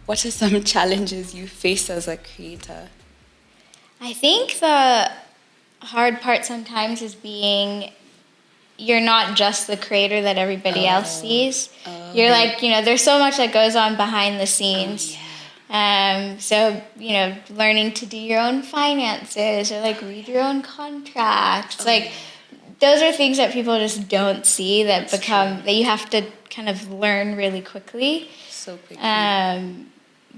what are some challenges you face as a creator? I think the hard part sometimes is being, you're not just the creator that everybody else sees. You're like, there's so much that goes on behind the scenes. So, learning to do your own finances or like read your own contracts. Those are things that people just don't see that that you have to kind of learn really quickly. So quickly.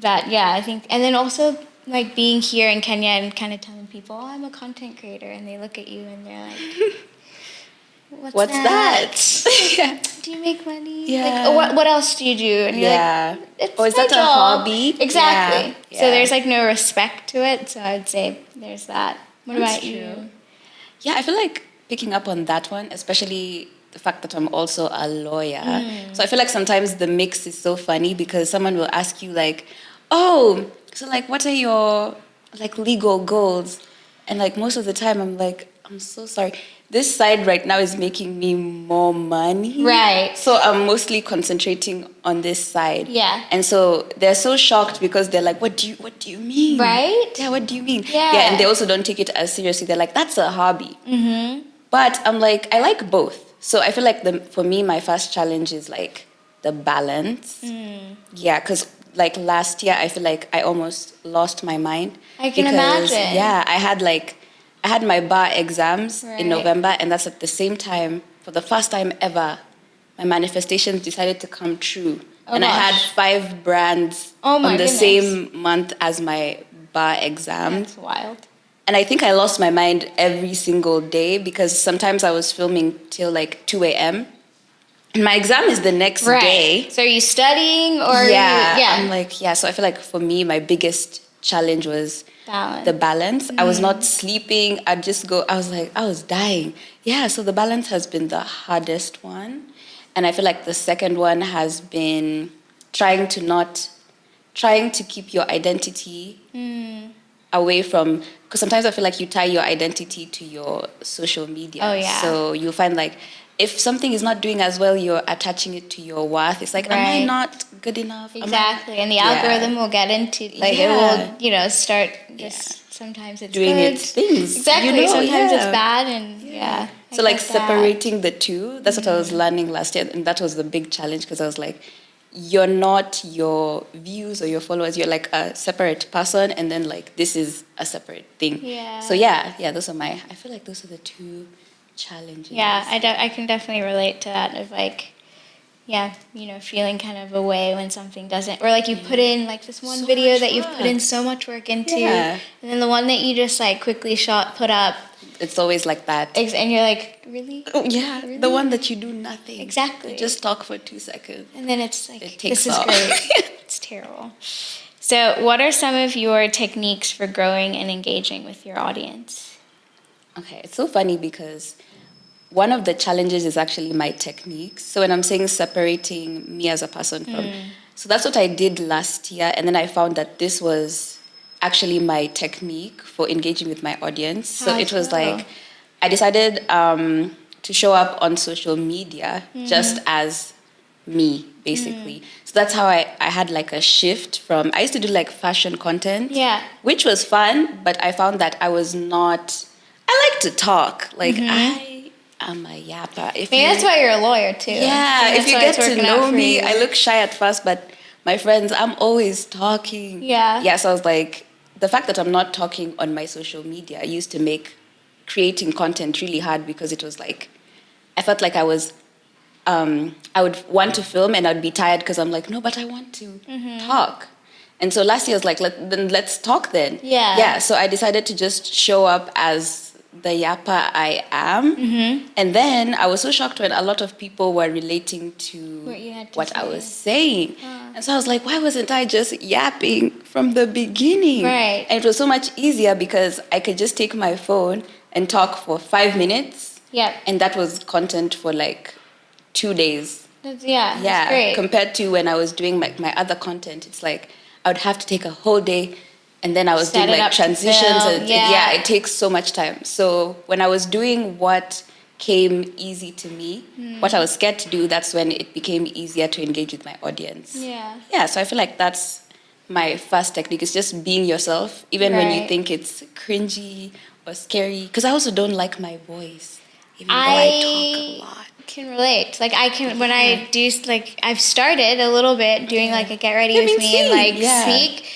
I think, and then also like being here in Kenya and kind of telling people, oh, I'm a content creator, and they look at you and they're like, what's that? Do you make money? Yeah. Like, what else do you do? And you're like, it's is my that job. a hobby? Exactly. Yeah. So there's like no respect to it. So I'd say there's that. What about you? Yeah, I feel like picking up on that one, especially the fact that I'm also a lawyer. So I feel like sometimes the mix is so funny because someone will ask you like, oh, so like what are your like legal goals? And like most of the time I'm like, I'm so sorry. This side right now is making me more money. Right. So I'm mostly concentrating on this side. Yeah. And so they're so shocked because they're like, what do you mean? Right? Yeah, what do you mean? Yeah. And they also don't take it as seriously. They're like, that's a hobby. But I'm like, I like both. So I feel like for me, my first challenge is like the balance. Yeah, because like last year, I feel like I almost lost my mind. I can imagine. Yeah, I had my bar exams in November, and that's at the same time, for the first time ever, my manifestations decided to come true. I had 5 brands on the same month as my bar exam. That's wild. And I think I lost my mind every single day because sometimes I was filming till like 2 a.m. And my exam is the next day. So are you studying or I'm like, so I feel like for me, my biggest challenge was the balance. I was not sleeping. I was dying. Yeah, so the balance has been the hardest one. And I feel like the second one has been trying to keep your identity away from, because sometimes I feel like you tie your identity to your social media. Oh, yeah. So you'll find like, if something is not doing as well, you're attaching it to your worth. It's like, am I not good enough? Exactly. And the algorithm will get into, like, it will, start just, sometimes it's doing good. its things. Exactly. Sometimes it's bad and, So like separating the two, that's what I was learning last year. And that was the big challenge because I was like, you're not your views or your followers. You're like a separate person. And then like, this is a separate thing. Yeah. So I feel like those are the two challenges. Yeah, I can definitely relate to that of like, feeling kind of away when something doesn't, or like you put in like this one video that you've put in so much work into, and then the one that you just like quickly put up. It's always like that. And you're like, really? Oh, yeah, really? The one that you do nothing. Exactly. You just talk for 2 seconds. And then it's like, this is great. It's terrible. So what are some of your techniques for growing and engaging with your audience? Okay, it's so funny because one of the challenges is actually my techniques. So when I'm saying separating me as a person from... So that's what I did last year. And then I found that this was actually my technique for engaging with my audience. So it was like, I decided to show up on social media just as me, basically. So that's how I had like a shift from... I used to do like fashion content, which was fun, but I found that I was not... I like to talk. Like, I'm a yapper. That's why you're a lawyer, too. Yeah, if you get to know me, I look shy at first, but my friends, I'm always talking. Yeah, so I was like, the fact that I'm not talking on my social media used to make creating content really hard because it was like, I felt like I was, I would want to film and I'd be tired because I'm like, no, but I want to talk. And so last year I was like, then let's talk then. Yeah, so I decided to just show up as the yapper I am. And then I was so shocked when a lot of people were relating to what I was saying. And so I was like, why wasn't I just yapping from the beginning? Right. And it was so much easier because I could just take my phone and talk for 5 minutes. And that was content for like 2 days. That's great. Compared to when I was doing my other content, it's like I would have to take a whole day. And then I was doing like transitions. It takes so much time. So when I was doing what came easy to me, what I was scared to do, that's when it became easier to engage with my audience. Yeah, so I feel like that's my first technique is just being yourself, even when you think it's cringy or scary. Because I also don't like my voice, even though I talk a lot. Can relate. Like I can when I do like I've started a little bit doing like a get ready with me and like speak,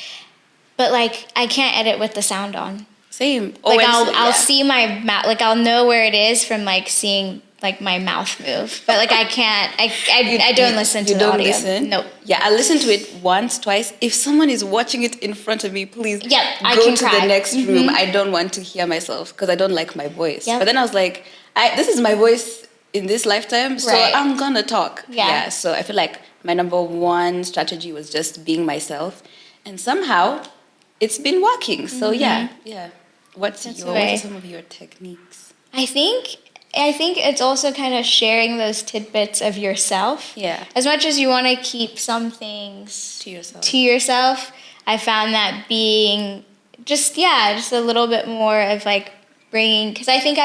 but like I can't edit with the sound on. Same. Like I'll see my mouth, like I'll know where it is from like seeing like my mouth move, but like I can't. I don't listen to the audio. Listen? Nope. Yeah, I listen to it once, twice. If someone is watching it in front of me, please go to the next room. I don't want to hear myself because I don't like my voice. But then I was like, this is my voice in this lifetime, so I'm gonna talk. Yeah. So I feel like my number one strategy was just being myself, and somehow it's been working. So yeah. What are some of your techniques? I think it's also kind of sharing those tidbits of yourself. Yeah. As much as you want to keep some things to yourself, I found that being just a little bit more of like bringing, because I think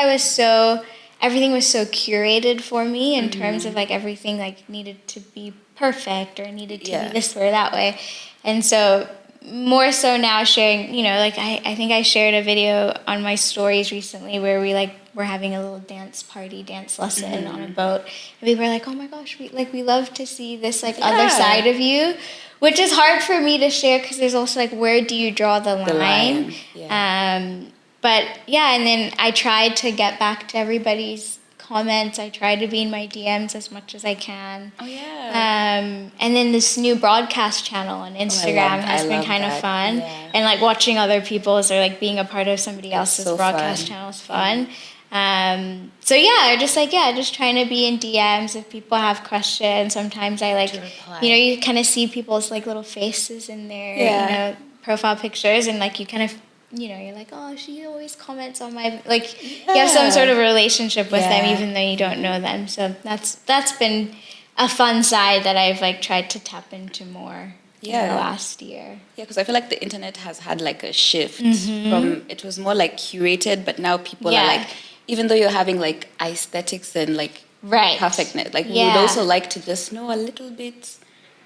everything was so curated for me in terms of like everything like needed to be perfect or needed to be this way or that way. And so more so now sharing, like I think I shared a video on my stories recently where we're having a little dance lesson on a boat. And we were like, oh my gosh, we love to see this like other side of you, which is hard for me to share because there's also like, where do you draw the line? But and then I tried to get back to everybody's comments. I try to be in my DMs as much as I can. Oh yeah. And then this new broadcast channel on Instagram has been kind of fun. Yeah. And like watching other people's or like being a part of somebody else's broadcast channel is fun. Just trying to be in DMs if people have questions. Sometimes I like, you kind of see people's like little faces in their, profile pictures, and like you kind of, you're like, oh, she always comments on my, like, you have some sort of relationship with them even though you don't know them. So that's been a fun side that I've like tried to tap into more in the last year. Yeah, because I feel like the internet has had like a shift from, it was more like curated, but now people are like, even though you're having like aesthetics and like perfectness, like we would also like to just know a little bit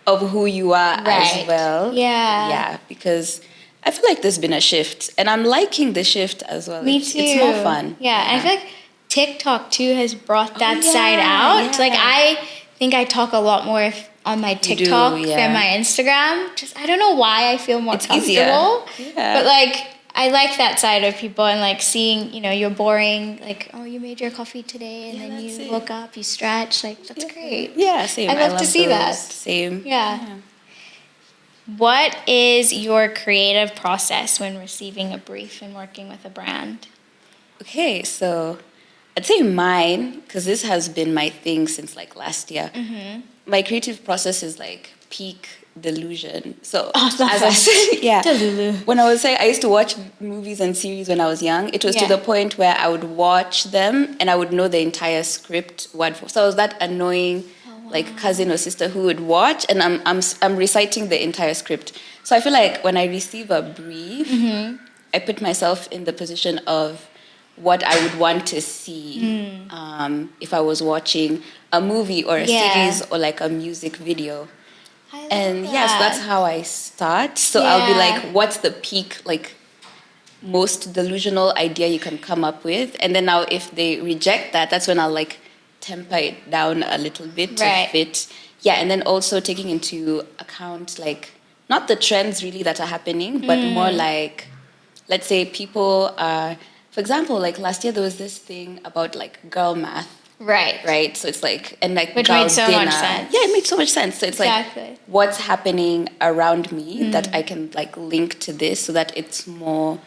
of who you are as well. Yeah, because I feel like there's been a shift, and I'm liking the shift as well. Me too. It's more fun. Yeah, and I feel like TikTok too has brought that side out. Yeah. Like I think I talk a lot more on my TikTok than my Instagram. Just I don't know why I feel more comfortable. But like I like that side of people, and like seeing, you're boring, like, oh, you made your coffee today, and then you woke up, you stretch, like that's great. Yeah, same. I love to see that. Same. Yeah. What is your creative process when receiving a brief and working with a brand? Okay, so I'd say mine, because this has been my thing since like last year. My creative process is like peak delusion. So when I was saying I used to watch movies and series when I was young, it was to the point where I would watch them and I would know the entire script word for. So I was that annoying like cousin or sister who would watch, and I'm reciting the entire script. So I feel like when I receive a brief, I put myself in the position of what I would want to see if I was watching a movie or a series or like a music video. And so that's how I start. So I'll be like, what's the peak, like most delusional idea you can come up with? And then now if they reject that, that's when I'll like temper it down a little bit to fit. Yeah, and then also taking into account like not the trends really that are happening, but more like, let's say people are, for example, like last year there was this thing about like girl math. Right. So it's like, and like which made so much sense. Yeah, it made so much sense. So it's like what's happening around me that I can like link to this so that it's more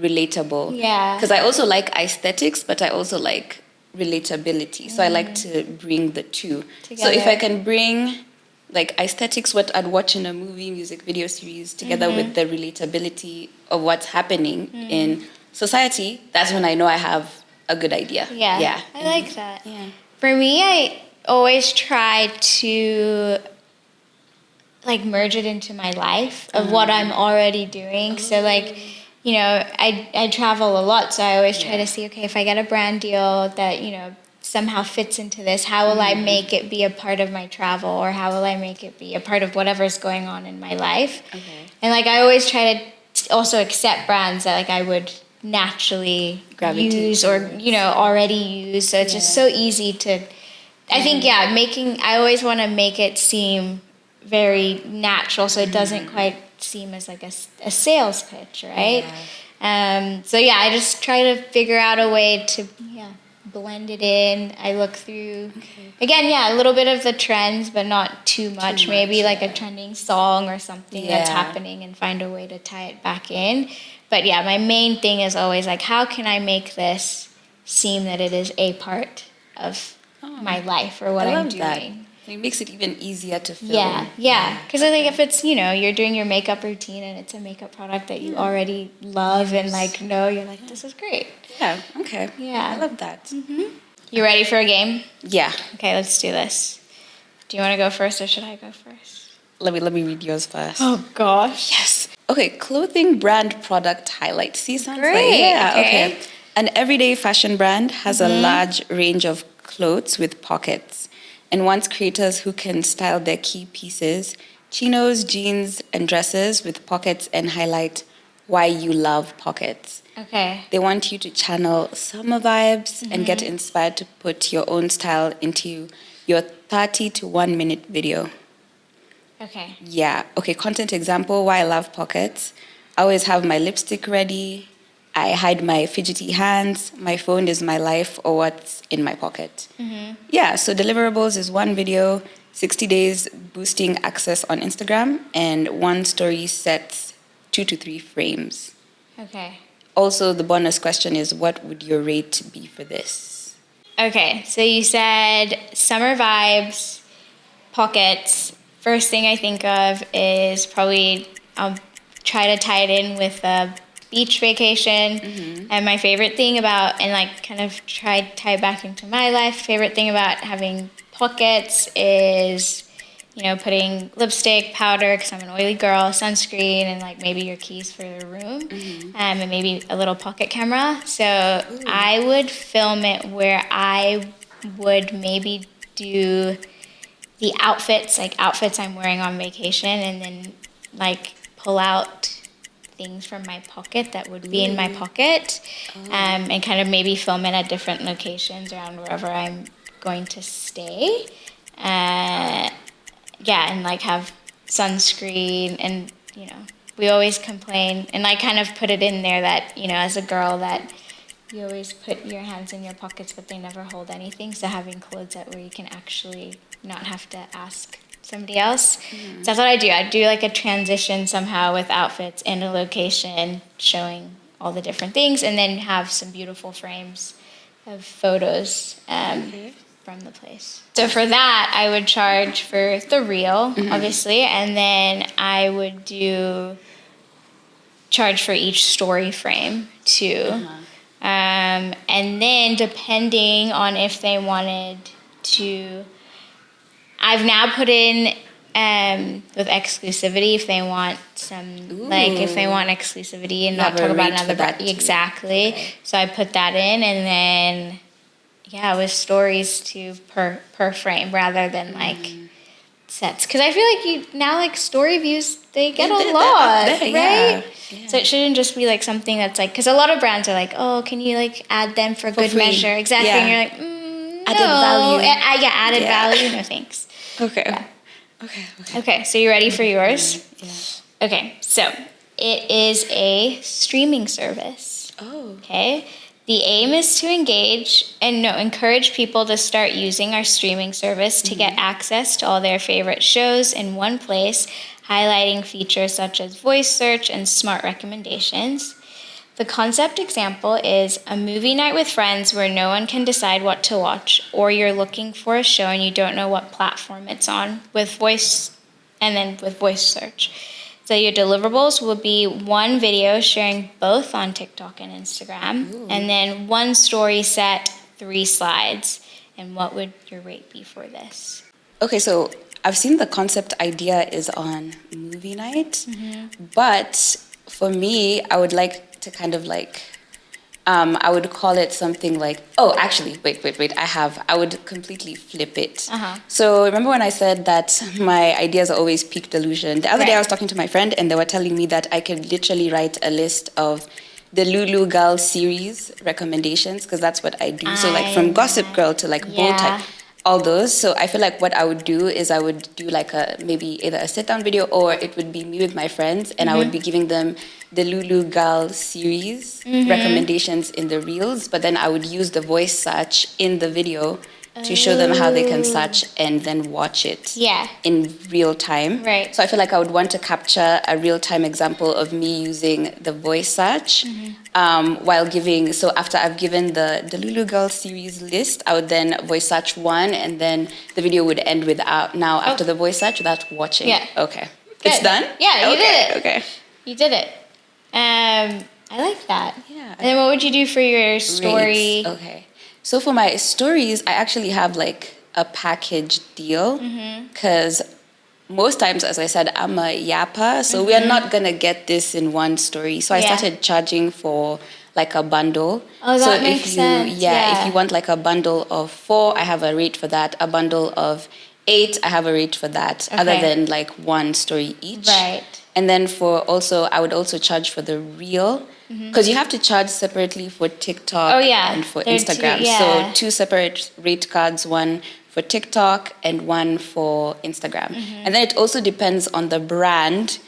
relatable. Yeah. Because I also like aesthetics, but I also like relatability. So I like to bring the two together. So if I can bring like aesthetics, what I'd watch in a movie, music video series, together with the relatability of what's happening in society, that's when I know I have a good idea. Yeah. I like that. Yeah. For me, I always try to like merge it into my life of what I'm already doing. So like, I travel a lot, so I always try to see, okay, if I get a brand deal that, somehow fits into this? How will I make it be a part of my travel, or how will I make it be a part of whatever's going on in my life? Okay. And like I always try to also accept brands that like I would naturally use or already use. So it's just so easy to. I think I always want to make it seem very natural, so it doesn't quite seem as like a sales pitch, right? So I just try to figure out a way to blend it in. I look through again, a little bit of the trends, but not too much. Maybe like a trending song or something that's happening, and find a way to tie it back in. But my main thing is always like, how can I make this seem that it is a part of my life or what I'm doing? That. It makes it even easier to film. Because I think if it's, you're doing your makeup routine and it's a makeup product that you already love and like know, you're like, this is great. Yeah, okay. Yeah. I love that. Mm-hmm. You ready for a game? Yeah. Okay, let's do this. Do you want to go first or should I go first? Let me read yours first. Oh gosh. Yes. Okay, clothing brand product highlight. See, sounds great. Like, okay. An everyday fashion brand has a large range of clothes with pockets, and wants creators who can style their key pieces, chinos, jeans, and dresses with pockets, and highlight why you love pockets. Okay. They want you to channel summer vibes and get inspired to put your own style into your 30 to 1 minute video. Okay. Yeah. Okay, content example, why I love pockets. I always have my lipstick ready. I hide my fidgety hands. My phone is my life, or what's in my pocket. Yeah, so deliverables is 1 video, 60 days boosting access on Instagram, and 1 story sets 2 to 3 frames. Okay. Also, the bonus question is, what would your rate be for this? Okay, so you said summer vibes, pockets. First thing I think of is probably I'll try to tie it in with a beach vacation. And my favorite thing about, and like kind of tie back into my life, favorite thing about having pockets is, putting lipstick, powder, because I'm an oily girl, sunscreen, and like maybe your keys for the room, and maybe a little pocket camera. So I would film it where I would maybe do the outfits I'm wearing on vacation, and then like pull out things from my pocket that would be in my pocket, and kind of maybe film it at different locations around wherever I'm going to stay. And like have sunscreen, and we always complain, and I kind of put it in there that as a girl that you always put your hands in your pockets but they never hold anything, so having clothes where you can actually not have to ask somebody else. So that's what I do. I do like a transition somehow with outfits in a location, showing all the different things, and then have some beautiful frames of photos from the place. So for that, I would charge for the reel, obviously, and then I would charge for each story frame too. And then depending on if they wanted to, I've now put in with exclusivity if they want some, if they want exclusivity and not talk about another brand. Exactly. Okay. So I put that in, and then with stories too per frame rather than like sets, because I feel like now like story views they get a lot, right? Yeah. So it shouldn't just be like something that's like, because a lot of brands are like, oh, can you like add them for good free measure? Exactly. And you're like, added value. Added value. No thanks. Okay. Yeah. Okay. Okay. So you ready for yours? Yeah. Okay. So it is a streaming service. Oh. Okay. The aim is to encourage people to start using our streaming service to get access to all their favorite shows in one place, highlighting features such as voice search and smart recommendations. The concept example is a movie night with friends where no one can decide what to watch, or you're looking for a show and you don't know what platform it's on with voice search. So your deliverables will be 1 video sharing both on TikTok and Instagram, and then 1 story set, 3 slides. And what would your rate be for this? Okay, so I've seen the concept idea is on movie night, but for me, I would like to kind of like I would call it something like, oh, actually, wait. I would completely flip it. So remember when I said that my ideas are always peak delusion? The other day I was talking to my friend and they were telling me that I could literally write a list of the Lulu Girl series recommendations, because that's what I do. So like from Gossip Girl to like Bold Type, all those. So I feel like what I would do is I would do like maybe either a sit down video, or it would be me with my friends and I would be giving them the Lulu Girl series recommendations in the reels, but then I would use the voice search in the video to show them how they can search and then watch it in real time. Right. So I feel like I would want to capture a real time example of me using the voice search while giving, so after I've given the Lulu Girl series list, I would then voice search one, and then the video would end without, now after the voice search, without watching. Yeah. Okay. Good. It's done? Yeah, you did it. Okay. You did it. I like that. Yeah. And then what would you do for your story? Rates. Okay. So for my stories, I actually have like a package deal, because most times, as I said, I'm a yapper, so we are not gonna get this in one story. So I started charging for like a bundle. Oh, that makes sense. If you want like a bundle of 4, I have a rate for that. A bundle of 8, I have a rate for that. Other than like one story each. Right. And then I would also charge for the reel, because you have to charge separately for TikTok and for Instagram. So 2 separate rate cards, one for TikTok and one for Instagram. And then it also depends on the brand,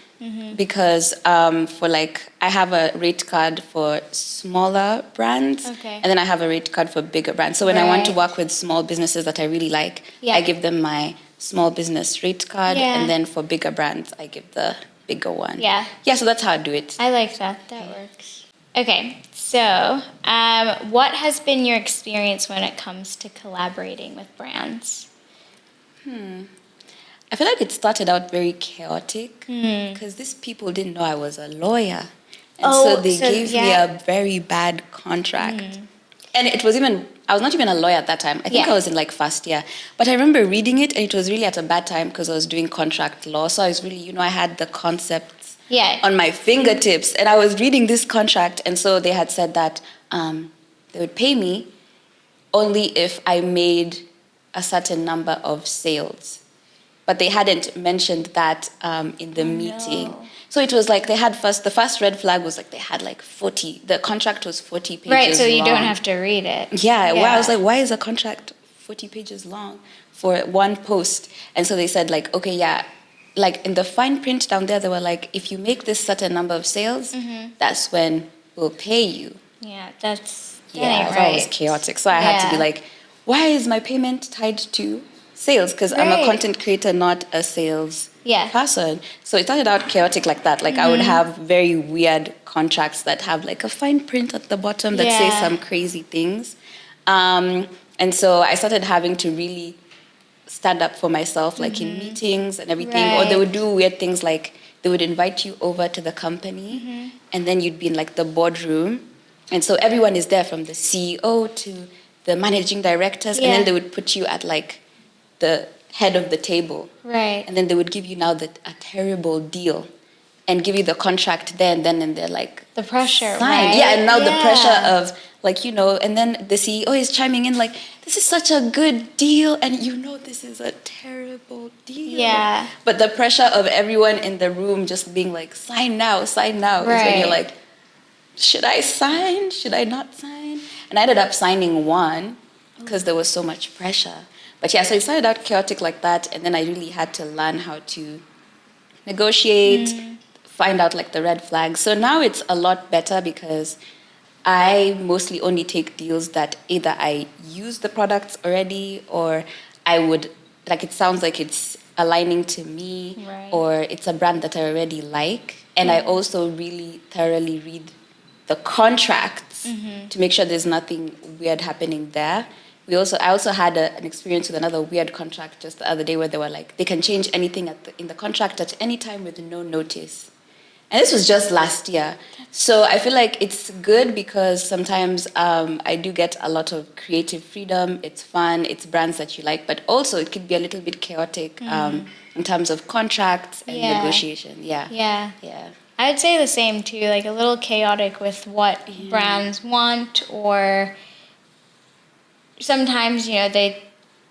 because for like, I have a rate card for smaller brands, and then I have a rate card for bigger brands. So when I want to work with small businesses that I really like, I give them my small business rate card, and then for bigger brands, I give the bigger one. Yeah, so that's how I do it. I like that. That works. Okay, so what has been your experience when it comes to collaborating with brands? I feel like it started out very chaotic, because these people didn't know I was a lawyer. And so they gave me a very bad contract. And it was I was not even a lawyer at that time. I think I was in like first year. But I remember reading it, and it was really at a bad time because I was doing contract law. So I was really, I had the concepts on my fingertips. And I was reading this contract. And so they had said that they would pay me only if I made a certain number of sales. But they hadn't mentioned that in the meeting. No. So it was like they had the first red flag was like they had like 40, the contract was 40 pages long. Right, so you don't have to read it. Yeah. Well, I was like, why is a contract 40 pages long for one post? And so they said like, okay, like in the fine print down there, they were like, if you make this certain number of sales, that's when we'll pay you. Yeah, that right. Was chaotic. So I had to be like, why is my payment tied to sales? Because I'm a content creator, not a sales person. So it started out chaotic like that. Like I would have very weird contracts that have like a fine print at the bottom that say some crazy things. And so I started having to really stand up for myself, like in meetings and everything. Right. Or they would do weird things like they would invite you over to the company and then you'd be in like the boardroom. And so everyone is there, from the CEO to the managing directors. And then they would put you at like the head of the table. Right. And then they would give you now a terrible deal and give you the contract there and then, and they're like, the pressure, sign. Right? Yeah, and now the pressure of like, and then the CEO is chiming in like, this is such a good deal and this is a terrible deal. Yeah. But the pressure of everyone in the room just being like, sign now, right. Is when you're like, should I sign? Should I not sign? And I ended up signing one because there was so much pressure. But so it started out chaotic like that, and then I really had to learn how to negotiate, find out like the red flags. So now it's a lot better because I mostly only take deals that either I use the products already, or I would, like it sounds like it's aligning to me, or it's a brand that I already like. And I also really thoroughly read the contracts to make sure there's nothing weird happening there. I also had an experience with another weird contract just the other day where they were like, they can change anything in the contract at any time with no notice. And this was just last year. So I feel like it's good because sometimes I do get a lot of creative freedom. It's fun. It's brands that you like. But also it could be a little bit chaotic in terms of contracts and negotiation. Yeah. I would say the same too, like a little chaotic with what brands want, or sometimes, they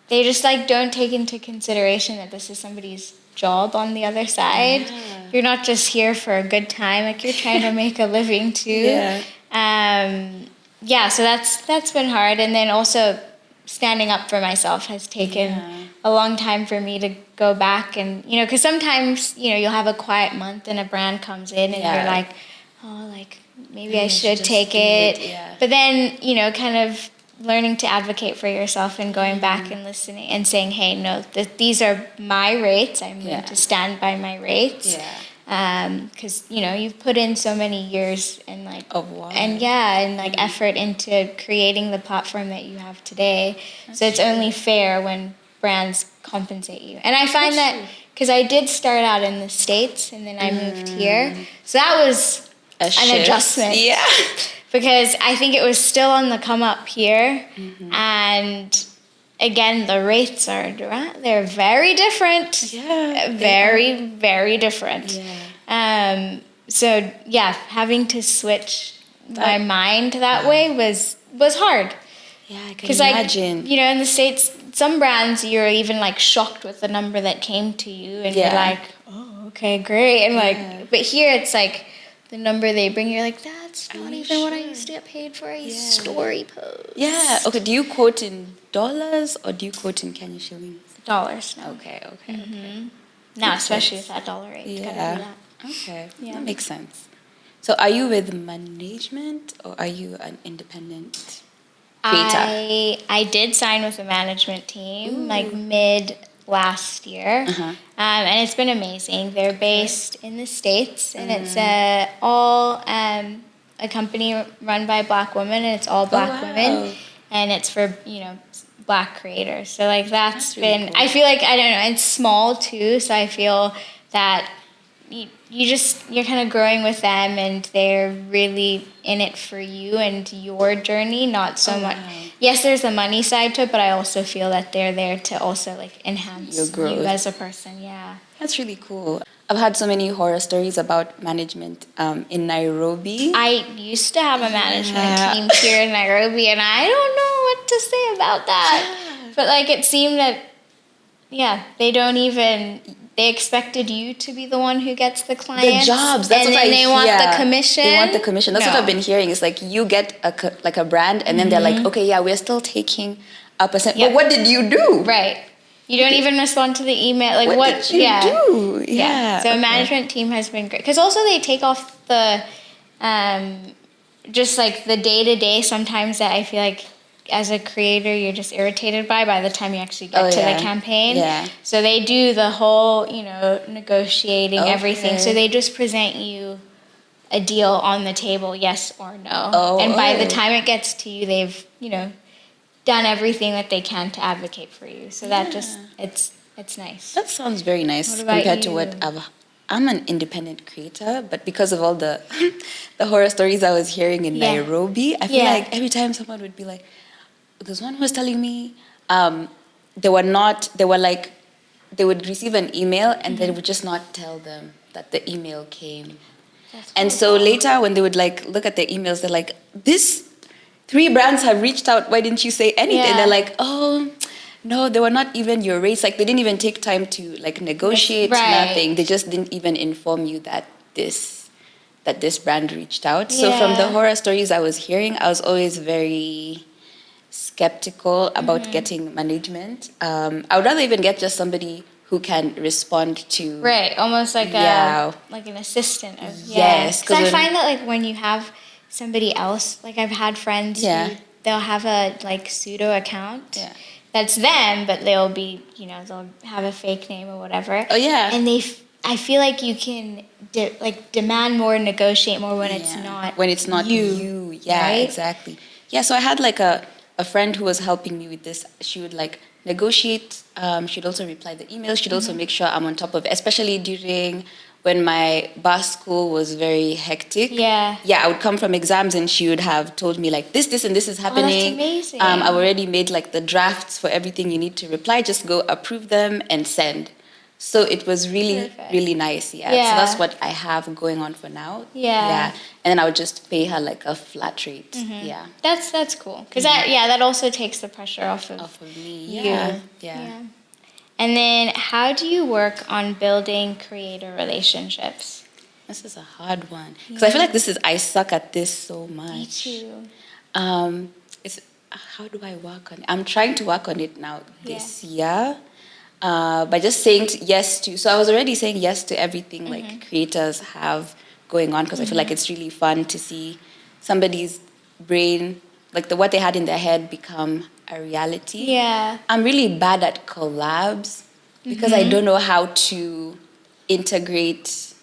just like don't take into consideration that this is somebody's job on the other side. Yeah. You're not just here for a good time, like you're trying to make a living too. So that's been hard. And then also standing up for myself has taken a long time for me to go back and, because sometimes, you'll have a quiet month and a brand comes in and you're like, oh, like maybe I should take it. Yeah. But then, kind of learning to advocate for yourself and going back and listening and saying, hey, no, these are my rates. I'm going to stand by my rates. Because you've put in so many years and effort into creating the platform that you have today. So it's only fair when brands compensate you. And I find that because I did start out in the States and then I moved here, so that was an adjustment. Yeah. Because I think it was still on the come up here, and again, the rates they're very different. Yeah. Very, very different. Yeah. So having to switch my mind that way was hard. Yeah, I can imagine. Because in the States, some brands you're even like shocked with the number that came to you, and you're like, oh, okay, great, and but here it's like the number they bring, you're like, that's not even what I used to get paid for a story post. Yeah. Okay. Do you quote in dollars or do you quote in Kenya shillings? Dollars. No. Okay. Okay. Now, especially with that dollar rate. Yeah. Gotta do that. Okay. Yeah. That makes sense. So, are you with management or are you an independent creator? I did sign with a management team like mid last year, and it's been amazing. They're based in the States, and it's all a company run by Black women, and it's all Black women, and it's for Black creators. So like that's been really cool. I feel like, I don't know, it's small too, so I feel that you're kind of growing with them, and they're really in it for you and your journey, not so much. Yes, there's the money side to it, but I also feel that they're there to also like enhance you as a person. Yeah, that's really cool. I've had so many horror stories about management in Nairobi. I used to have a management team here in Nairobi, and I don't know what to say about that. But like, it seemed that they expected you to be the one who gets the clients. The jobs. That's and what then they want the commission. They want the commission. That's what I've been hearing. It's like you get a brand, and then they're like, okay, we're still taking a percent. But what did you do? Right. You don't even respond to the email. Like what did you do? Yeah. So management team has been great. Because also they take off the, just like the day-to-day sometimes that I feel like as a creator you're just irritated by the time you actually get to the campaign. Yeah. So they do the whole, negotiating everything. So they just present you a deal on the table, yes or no. And by the time it gets to you, they've, done everything that they can to advocate for you. So that just, it's nice. That sounds very nice compared to what I'm an independent creator, but because of all the horror stories I was hearing in Nairobi, I feel like every time someone would be like, there's one who was telling me they would receive an email and they would just not tell them that the email came. And so later when they would like look at their emails, they're like, this 3 brands have reached out, why didn't you say anything? Yeah. They're like, oh, no, they were not even your rates. Like, they didn't even take time to, like, negotiate, nothing. They just didn't even inform you that this brand reached out. Yeah. So from the horror stories I was hearing, I was always very skeptical about getting management. I would rather even get just somebody who can respond to... Right, almost like an assistant. Yes. Because I find that, like, when you have somebody else, like I've had friends who they'll have a like pseudo account that's them, but they'll be, they'll have a fake name or whatever. Oh yeah. And I feel like you can demand more, negotiate more when it's not you. Yeah, right? Exactly. Yeah, so I had like a friend who was helping me with this. She would like negotiate. She'd also reply the emails. She'd also make sure I'm on top of it, especially during when my bar school was very hectic. Yeah, I would come from exams and she would have told me like this and this is happening. Oh, that's amazing. I've already made like the drafts for everything you need to reply. Just go approve them and send. So it was really, really nice. Yeah. So that's what I have going on for now. Yeah. And then I would just pay her like a flat rate. Yeah. That's cool. Because that also takes the pressure off of me. Yeah. And then how do you work on building creator relationships? This is a hard one. Because I feel like I suck at this so much. Me too. How do I work on it? I'm trying to work on it now this year. By just saying yes to, so I was already saying yes to everything like creators have going on, because I feel like it's really fun to see somebody's brain, like what they had in their head become a reality. Yeah. I'm really bad at collabs because I don't know how to integrate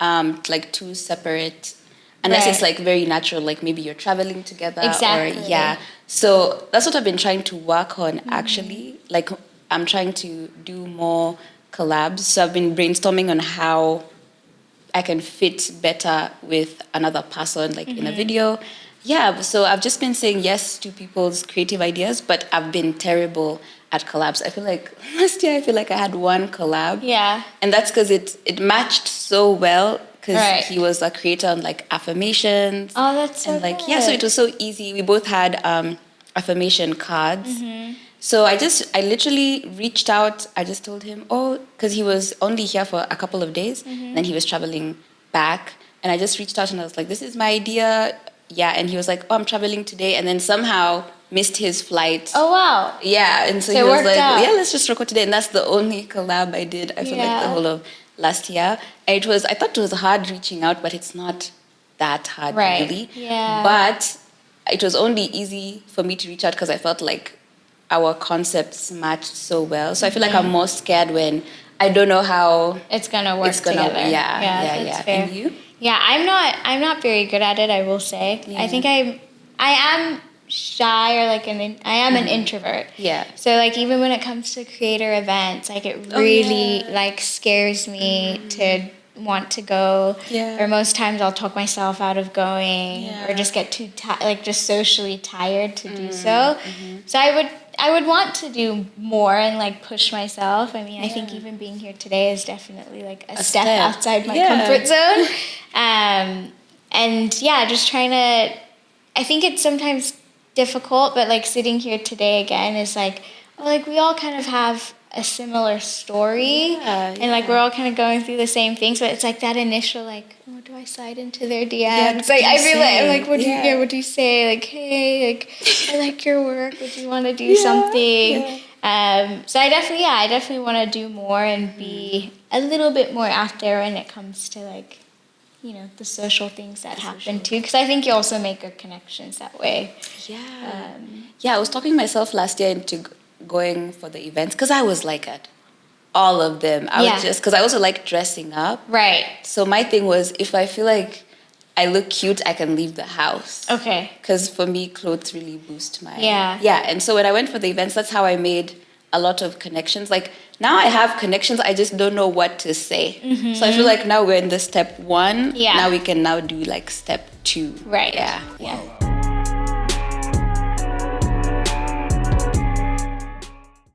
like two separate, unless it's like very natural, like maybe you're traveling together. Exactly. Or so that's what I've been trying to work on actually. Like I'm trying to do more collabs. So I've been brainstorming on how I can fit better with another person, like in a video. Yeah, so I've just been saying yes to people's creative ideas, but I've been terrible at collabs. I feel like last year, I had one collab. Yeah. And that's because it matched so well, because he was a creator on like affirmations. Oh, that's so good. Yeah, so it was so easy. We both had affirmation cards. So I literally reached out. I just told him, because he was only here for a couple of days. Then he was traveling back. And I just reached out and I was like, this is my idea. Yeah. And he was like, I'm traveling today. And then somehow missed his flight. Oh, wow. Yeah. And so he was like, let's just record today. And that's the only collab I did, I feel like, the whole of last year. And I thought it was hard reaching out, but it's not that hard really. Yeah. But it was only easy for me to reach out because I felt like our concepts matched so well. So I feel like I'm more scared when I don't know how it's gonna work together. Yeah. Fair. And you? Yeah, I'm not very good at it, I will say. Yeah. I think I am shy, or like I am an introvert. Yeah. So like even when it comes to creator events, like it really like scares me to want to go. Yeah. Or most times I'll talk myself out of going, or just get too just socially tired to do so. So I would want to do more and like push myself. I mean, I think even being here today is definitely like a step outside my comfort zone. And just trying to, I think it's sometimes difficult, but like sitting here today again is like, we all kind of have a similar story, and like we're all kind of going through the same things, but it's like that initial like, do I slide into their DMs? Like I feel like I'm like, what do you say? Like, hey, like I like your work. Would you want to do something? So I definitely want to do more and be a little bit more out there when it comes to like, the social things that happen too. Because I think you also make good connections that way. I was talking myself last year into going for the events, because I was like at all of them. I was just, because I also like dressing up. Right. So my thing was, if I feel like I look cute, I can leave the house. Okay. Because for me, clothes really boost my... Yeah. And so when I went for the events, that's how I made a lot of connections. Like now I have connections, I just don't know what to say. So I feel like now we're in the step 1. Now we can now do like step 2. Right. Yeah.